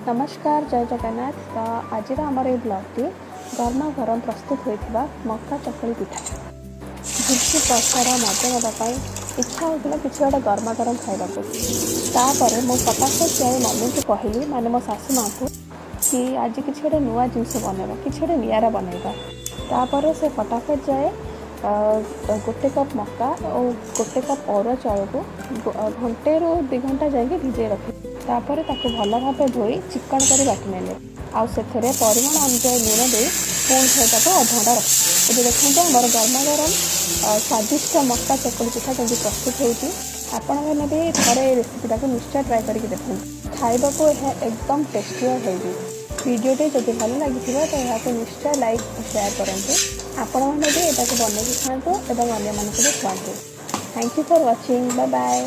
नमस्कार जय जगन्नाथ। तो आज आमर ये ब्लॉगटी गरमा गरम प्रस्तुत होता मक्का चकली पिठा झुर्की प्रसार मजा नापी इच्छा होता कि गोटे गरमा गरम खावा तापर मो फटाफट जाए मम्मी को कहली माने मो सासू माँ को कि आज किसी गोटे नुआ जिनस बनवा कि गोटे निरा बनवा तापर से फटाफट जाए गोटे कप मक्का और गोटे कप अरुआ चाउल को घंटे रू 2 घंटा जाए भिजे रखे तापर ताको भल भाव धोई चिकन कर बाटी नेले आउ से परिमाण अनुसार लुण दे पुणी से अधघंटा रख ये देखते आमर गरमा गरम स्वादिष्ट मक्का चकुली पिठा जमी प्रस्तुत होती आपण मैंने भी थे रेसिपीटा को निश्चय ट्राए करके देखते खावा को यह एकदम टेस्टी और हेल्दी वीडियोटे जब भल लगी तो यहाँ निश्चय लाइक शेयर करूँ आपण मैंने भी यहाँ बनैकी खातु और अन्य भी खुआतु। Thank you for watching. Bye bye.